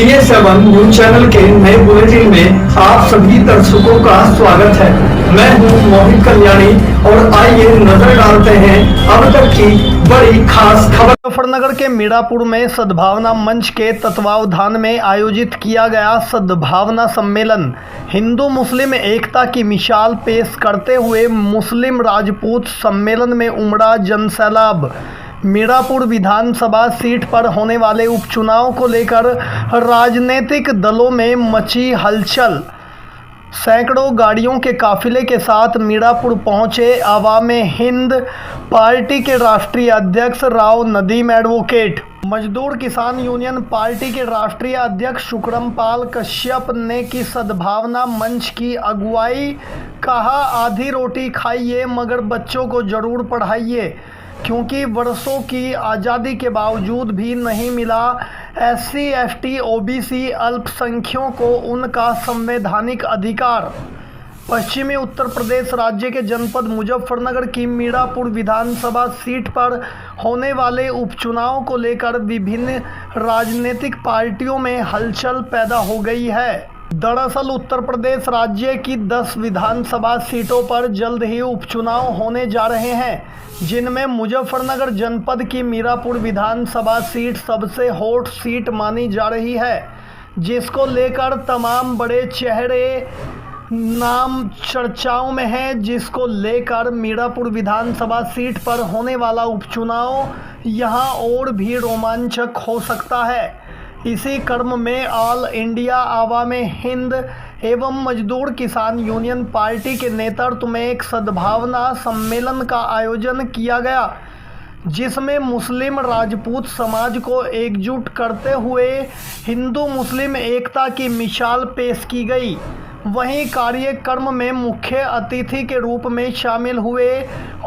CS7 news channel के नए bulletin में आप सभी दर्शकों का स्वागत है। मैं हूं मोहित कल्याणी और आइए नजर डालते हैं अब तक की बड़ी खास खबर। मुजफ्फरनगर के मीरापुर में सद्भावना मंच के तत्वावधान में आयोजित किया गया सद्भावना सम्मेलन हिंदू मुस्लिम एकता की मिसाल पेश करते हुए मुस्लिम राजपूत सम्मेलन में उमड़ा जनसैलाब। मीरापुर विधानसभा सीट पर होने वाले उपचुनाव को लेकर राजनीतिक दलों में मची हलचल। सैकड़ों गाड़ियों के काफिले के साथ मीरापुर पहुंचे अवामे हिंद पार्टी के राष्ट्रीय अध्यक्ष राव नदीम एडवोकेट। मजदूर किसान यूनियन पार्टी के राष्ट्रीय अध्यक्ष शुक्रमपाल कश्यप ने की सद्भावना मंच की अगुवाई। कहा, आधी रोटी खाइए मगर बच्चों को जरूर पढ़ाइए, क्योंकि वर्षों की आज़ादी के बावजूद भी नहीं मिला SC ST OBC अल्पसंख्यकों को उनका संवैधानिक अधिकार। पश्चिमी उत्तर प्रदेश राज्य के जनपद मुजफ्फरनगर की मीरापुर विधानसभा सीट पर होने वाले उपचुनाव को लेकर विभिन्न राजनीतिक पार्टियों में हलचल पैदा हो गई है। दरअसल उत्तर प्रदेश राज्य की 10 विधानसभा सीटों पर जल्द ही उपचुनाव होने जा रहे हैं, जिनमें मुजफ्फरनगर जनपद की मीरापुर विधानसभा सीट सबसे हॉट सीट मानी जा रही है, जिसको लेकर तमाम बड़े चेहरे नाम चर्चाओं में हैं, जिसको लेकर मीरापुर विधानसभा सीट पर होने वाला उपचुनाव यहां और भी रोमांचक हो सकता है। इसी क्रम में ऑल इंडिया अवामे हिंद एवं मजदूर किसान यूनियन पार्टी के नेतृत्व में एक सद्भावना सम्मेलन का आयोजन किया गया, जिसमें मुस्लिम राजपूत समाज को एकजुट करते हुए हिंदू मुस्लिम एकता की मिसाल पेश की गई। वहीं कार्यक्रम में मुख्य अतिथि के रूप में शामिल हुए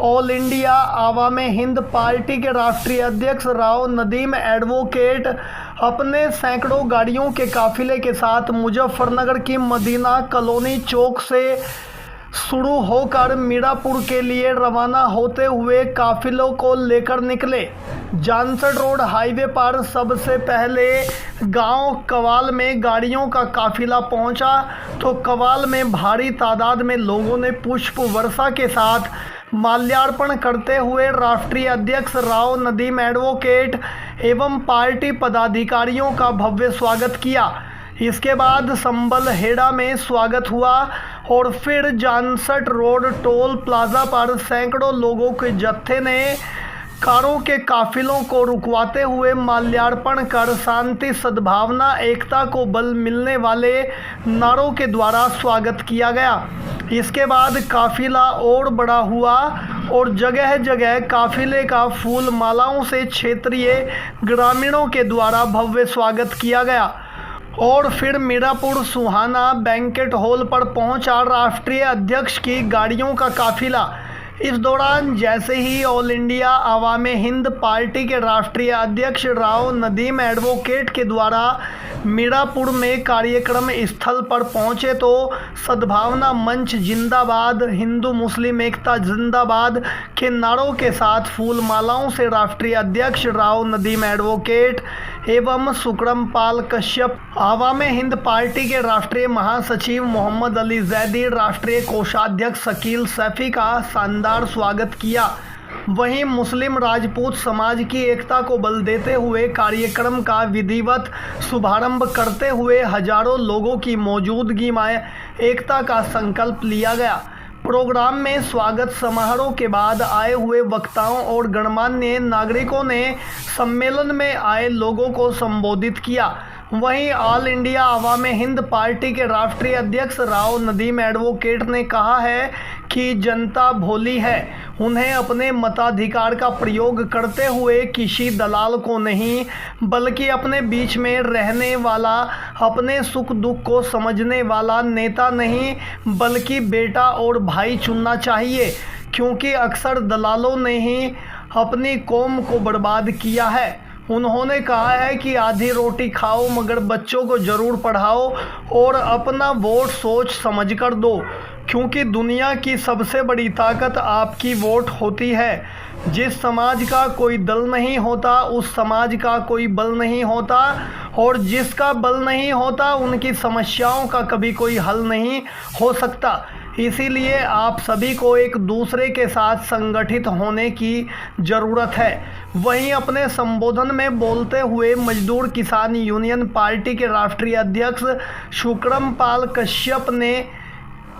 ऑल इंडिया अवामे हिंद पार्टी के राष्ट्रीय अध्यक्ष राव नदीम एडवोकेट अपने सैकड़ों गाड़ियों के काफिले के साथ मुजफ्फरनगर की मदीना कॉलोनी चौक से शुरू होकर मीरापुर के लिए रवाना होते हुए काफिलों को लेकर निकले। जानसठ रोड हाईवे पर सबसे पहले गांव कवाल में गाड़ियों का काफिला पहुंचा, तो कवाल में भारी तादाद में लोगों ने पुष्प वर्षा के साथ माल्यार्पण करते हुए राष्ट्रीय अध्यक्ष राव नदीम एडवोकेट एवं पार्टी पदाधिकारियों का भव्य स्वागत किया। इसके बाद संबल हेड़ा में स्वागत हुआ और फिर जानसठ रोड टोल प्लाजा पर सैकड़ों लोगों के जत्थे ने कारों के काफिलों को रुकवाते हुए माल्यार्पण कर शांति सद्भावना एकता को बल मिलने वाले नारों के द्वारा स्वागत किया गया। इसके बाद काफिला और बड़ा हुआ और जगह जगह काफिले का फूल मालाओं से क्षेत्रीय ग्रामीणों के द्वारा भव्य स्वागत किया गया और फिर मीरापुर सुहाना बैंकेट हॉल पर पहुंचा राष्ट्रीय अध्यक्ष की गाड़ियों का काफिला। इस दौरान जैसे ही ऑल इंडिया अवामे हिंद पार्टी के राष्ट्रीय अध्यक्ष राव नदीम एडवोकेट के द्वारा मीरापुर में कार्यक्रम स्थल पर पहुंचे, तो सद्भावना मंच जिंदाबाद, हिंदू मुस्लिम एकता जिंदाबाद के नारों के साथ फूल मालाओं से राष्ट्रीय अध्यक्ष राव नदीम एडवोकेट एवं शुक्रमपाल कश्यप, अवामे हिंद पार्टी के राष्ट्रीय महासचिव मोहम्मद अली जैदी, राष्ट्रीय कोषाध्यक्ष शकील सैफी का शानदार स्वागत किया। वहीं मुस्लिम राजपूत समाज की एकता को बल देते हुए कार्यक्रम का विधिवत शुभारंभ करते हुए हजारों लोगों की मौजूदगी में एकता का संकल्प लिया गया। प्रोग्राम में स्वागत समारोह के बाद आए हुए वक्ताओं और गणमान्य नागरिकों ने सम्मेलन में आए लोगों को संबोधित किया। वहीं ऑल इंडिया अवामे हिंद पार्टी के राष्ट्रीय अध्यक्ष राव नदीम एडवोकेट ने कहा है कि जनता भोली है, उन्हें अपने मताधिकार का प्रयोग करते हुए किसी दलाल को नहीं बल्कि अपने बीच में रहने वाला, अपने सुख दुख को समझने वाला नेता नहीं बल्कि बेटा और भाई चुनना चाहिए, क्योंकि अक्सर दलालों ने ही अपनी कौम को बर्बाद किया है। उन्होंने कहा है कि आधी रोटी खाओ मगर बच्चों को ज़रूर पढ़ाओ और अपना वोट सोच समझकर दो, क्योंकि दुनिया की सबसे बड़ी ताकत आपकी वोट होती है। जिस समाज का कोई दल नहीं होता उस समाज का कोई बल नहीं होता और जिसका बल नहीं होता उनकी समस्याओं का कभी कोई हल नहीं हो सकता। इसीलिए आप सभी को एक दूसरे के साथ संगठित होने की ज़रूरत है। वहीं अपने संबोधन में बोलते हुए मजदूर किसान यूनियन पार्टी के राष्ट्रीय अध्यक्ष शुक्रम पाल कश्यप ने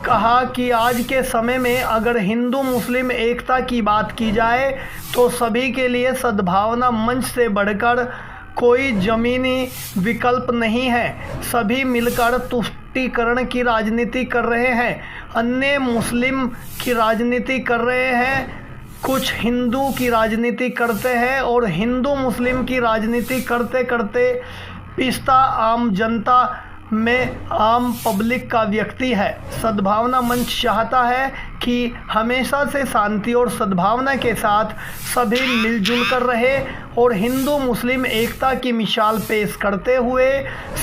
कहा कि आज के समय में अगर हिंदू मुस्लिम एकता की बात की जाए तो सभी के लिए सद्भावना मंच से बढ़कर कोई ज़मीनी विकल्प नहीं है। सभी मिलकर तुष्टीकरण की राजनीति कर रहे हैं, अन्य मुस्लिम की राजनीति कर रहे हैं, कुछ हिंदू की राजनीति करते हैं और हिंदू मुस्लिम की राजनीति करते करते पिसता आम जनता में आम पब्लिक का व्यक्ति है। सद्भावना मंच चाहता है कि हमेशा से शांति और सद्भावना के साथ सभी मिलजुल कर रहे और हिंदू मुस्लिम एकता की मिसाल पेश करते हुए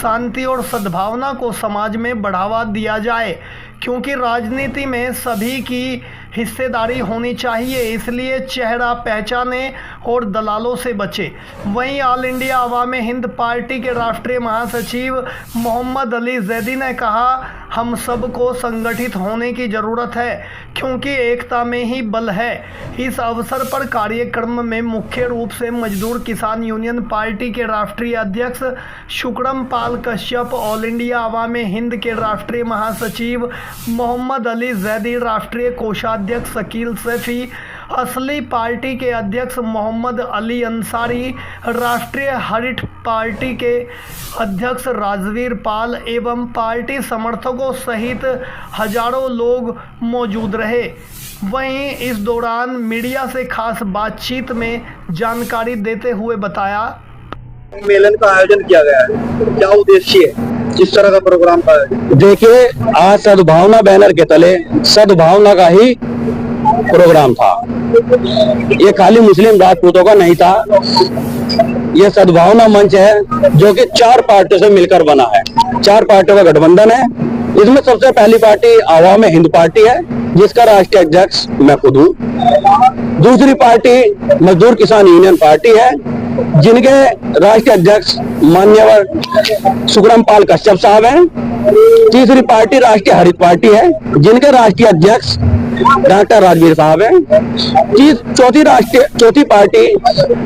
शांति और सद्भावना को समाज में बढ़ावा दिया जाए, क्योंकि राजनीति में सभी की हिस्सेदारी होनी चाहिए। इसलिए चेहरा पहचाने और दलालों से बचे। वहीं ऑल इंडिया अवाम हिंद पार्टी के राष्ट्रीय महासचिव मोहम्मद अली जैदी ने कहा, हम सबको संगठित होने की ज़रूरत है क्योंकि एकता में ही बल है। इस अवसर पर कार्यक्रम में मुख्य रूप से मजदूर किसान यूनियन पार्टी के राष्ट्रीय अध्यक्ष शुक्रम पाल कश्यप, ऑल इंडिया अवाम हिंद के राष्ट्रीय महासचिव मोहम्मद अली जैदी, राष्ट्रीय कोषाध्यक्ष शकील सैफी, असली पार्टी के अध्यक्ष मोहम्मद अली अंसारी, राष्ट्रीय हरित पार्टी के अध्यक्ष राजवीर पाल एवं पार्टी समर्थकों सहित हजारों लोग मौजूद रहे। वहीं इस दौरान मीडिया से खास बातचीत में जानकारी देते हुए बताया, सम्मेलन का आयोजन किया गया है, क्या उद्देश्य है इस तरह का प्रोग्राम का? देखिए, आज सद्भावना बैनर के तले सद्भावना का ही प्रोग्राम था। ये खाली मुस्लिम राजपूतों का नहीं था। ये सद्भावना मंच है जो कि 4 पार्टियों से मिलकर बना है। 4 पार्टियों का गठबंधन है। इसमें सबसे पहली पार्टी अवाम हिंद पार्टी है जिसका राष्ट्रीय अध्यक्ष मैं खुद हूँ। दूसरी पार्टी मजदूर किसान यूनियन पार्टी है जिनके राष्ट्रीय अध्यक्ष माननीय शुक्रम पाल कश्यप साहब हैं। तीसरी पार्टी राष्ट्रीय हरित पार्टी है जिनके राष्ट्रीय अध्यक्ष डॉक्टर राजवीर साहब हैं। चौथी पार्टी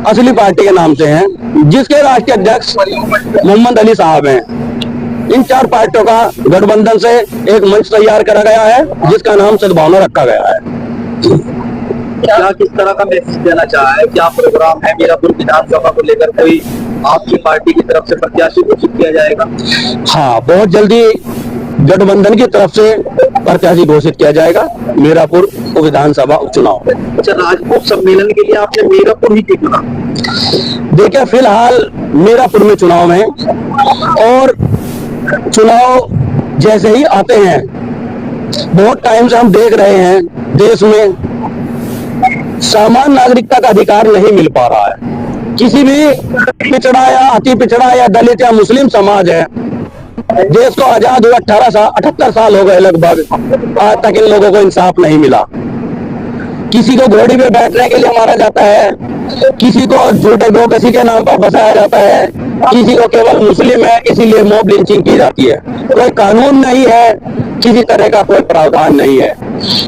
असली पार्टी के नाम से है जिसके राष्ट्रीय अध्यक्ष मोहम्मद अली साहब हैं। इन 4 पार्टियों का गठबंधन से एक मंच तैयार करा गया है जिसका नाम सद्भावना रखा गया है। क्या किस तरह का मैसेज देना चाहा है? क्या प्रोग्राम है? मीरापुर विधानसभा को लेकर कोई आपकी पार्टी की तरफ से प्रत्याशी घोषित किया जाएगा? हाँ, बहुत जल्दी गठबंधन की तरफ से प्रत्याशी घोषित किया जाएगा मीरापुर विधानसभा उपचुनाव। अच्छा, राजपूत सम्मेलन के लिए आपने मीरापुर ही क्यों चुना? देखिए, फिलहाल मीरापुर में चुनाव है और चुनाव जैसे ही आते हैं, बहुत टाइम से हम देख रहे हैं देश में सामान्य नागरिकता का अधिकार नहीं मिल पा रहा है। किसी भी पिछड़ा या अति पिछड़ा या दलित या मुस्लिम समाज है, देश को आजाद हुआ 78 साल हो गए लगभग, आज तक इन लोगों को इंसाफ नहीं मिला। किसी को घोड़ी पे बैठने के लिए मारा जाता है, किसी को झूठे एडवोकेसी के नाम पर फंसाया जाता है, किसी को केवल मुस्लिम है इसीलिए मॉब लिंचिंग की जाती है। कोई कानून नहीं है, किसी तरह का कोई प्रावधान नहीं है।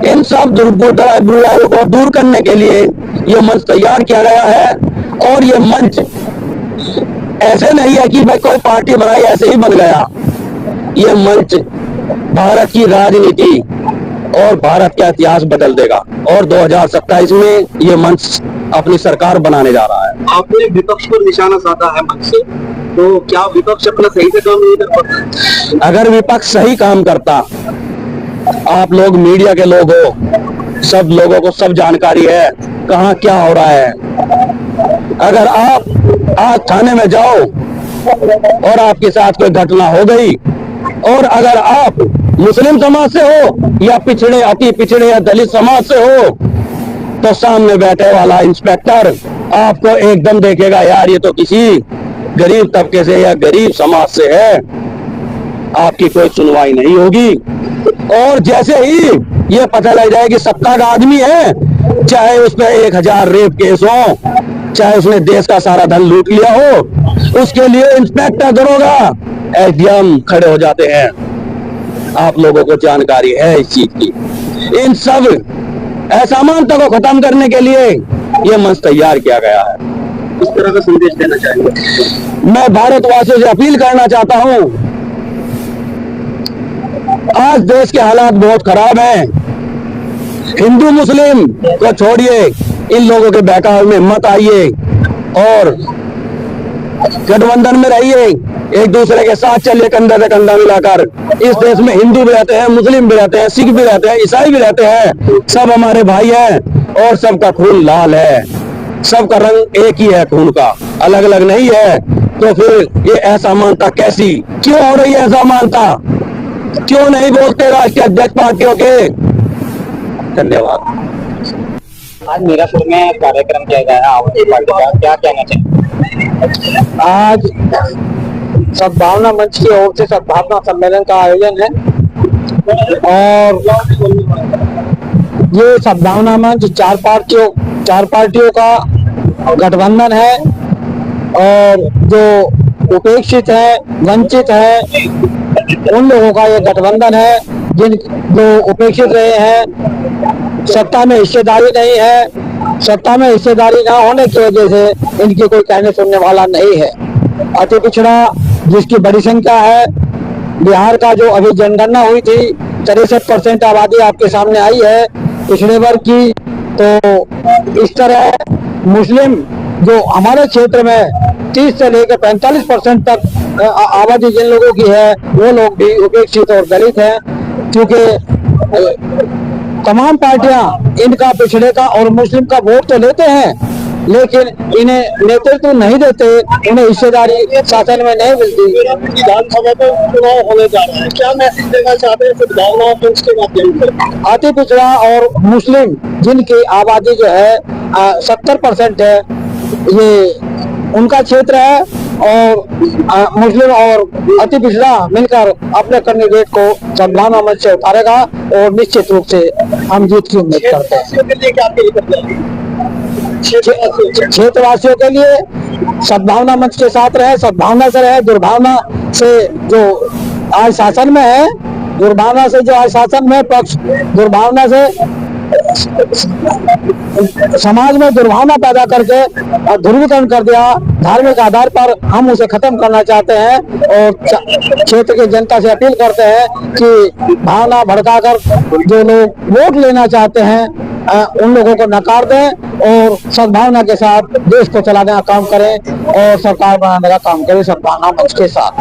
इन सब बुराइयों को दूर करने के लिए ये मंच तैयार किया गया है। और ये मंच ऐसे नहीं है कि भाई कोई पार्टी बनाई ऐसे ही बन गया। ये मंच भारत की राजनीति और भारत का इतिहास बदल देगा और 2027 में ये मंच अपनी सरकार बनाने जा रहा है। आपने विपक्ष को निशाना साधा है मंच से, तो क्या विपक्ष अपना सही से काम नहीं कर पाता? अगर विपक्ष सही काम करता, आप लोग मीडिया के लोग हो, सब लोगों को सब जानकारी है कहाँ क्या हो रहा है। अगर आप आज थाने में जाओ और आपके साथ कोई घटना हो गई और अगर आप मुस्लिम समाज से हो या पिछड़े अति पिछड़े या दलित समाज से हो, तो सामने बैठे वाला इंस्पेक्टर आपको एकदम देखेगा, यार ये तो किसी गरीब तबके से या गरीब समाज से है, आपकी कोई सुनवाई नहीं होगी। और जैसे ही ये पता लग जाए कि सत्ता का आदमी है, चाहे उस पर 1000 रेप केस हो, चाहे उसने देश का सारा धन लूट लिया हो, उसके लिए इंस्पेक्टर दरोगा एसडीएम खड़े हो जाते हैं। आप लोगों को जानकारी है इस चीज की। इन सब असमानता को खत्म करने के लिए यह मंच तैयार किया गया है। इस तरह का संदेश देना चाहेंगे? मैं भारतवासियों से अपील करना चाहता हूं, आज देश के हालात बहुत खराब हैं। हिंदू मुस्लिम को छोड़िए, इन लोगों के बहकावे में मत आइए और गठबंधन में रहिए, एक दूसरे के साथ चलिए कंधे से कंधा मिलाकर। इस देश में हिंदू भी रहते हैं, मुस्लिम भी रहते हैं, सिख भी रहते हैं, ईसाई भी रहते हैं, सब हमारे भाई हैं और सबका खून लाल है, सबका रंग एक ही है, खून का अलग अलग नहीं है। तो फिर ये असमानता कैसी, क्यों हो रही है असमानता? क्यों नहीं बोलते राष्ट्रीय अध्यक्ष पार्टियों के? धन्यवाद। आज मीरापुर में कार्यक्रम किया गया है आम आदमी पार्टी का, क्या कहना चाहिए? आज सद्भावना मंच की ओर से सद्भावना सम्मेलन का आयोजन है और ये सद्भावना मंच चार पार्टियों का गठबंधन है और जो उपेक्षित है, वंचित है, उन लोगों का ये गठबंधन है। जो उपेक्षित रहे हैं, सत्ता में हिस्सेदारी नहीं है, सत्ता में हिस्सेदारी ना होने की वजह से इनकी कोई कहने सुनने वाला नहीं है। अति पिछड़ा जिसकी बड़ी संख्या है, बिहार का जो अभी जनगणना हुई थी 63% आबादी आपके सामने आई है पिछड़े वर्ग की। तो इस तरह मुस्लिम जो हमारे क्षेत्र में 30 से लेकर 45% तक आबादी जिन लोगों की है, वो लोग भी उपेक्षित और दलित हैं, क्योंकि तमाम पार्टियां इनका पिछड़े का और मुस्लिम का वोट तो लेते हैं, लेकिन इन्हें नेतृत्व नहीं देते, उन्हें हिस्सेदारी शासन में नहीं मिलती। विधानसभा में चुनाव होने जा रहा है, क्या मैसेज देना चाहते हैं सद्भावना मंच के माध्यम से? अति पिछड़ा और मुस्लिम जिनकी आबादी जो है 70% है, ये उनका क्षेत्र है और मुस्लिम और अति पिछड़ा मिलकर अपने कैंडिडेट को सद्भावना मंच से उतारेगा और निश्चित रूप से हम जीत की उम्मीद करते हैं। क्षेत्रवासियों के लिए सद्भावना मंच के साथ रहे, सद्भावना से रहे, दुर्भावना से जो आज शासन में है, दुर्भावना से जो आज शासन में पक्ष दुर्भावना से समाज में दुर्भावना पैदा करके ध्रुवीकरण कर दिया, धार्मिक आधार पर हम उसे खत्म करना चाहते हैं और क्षेत्र की जनता से अपील करते हैं कि भावना भड़काकर जो लोग वोट लेना चाहते हैं उन लोगों को नकार दें और सद्भावना के साथ देश को चलाने का काम करें और सरकार बनाने का काम करें सद्भावना मंच के साथ।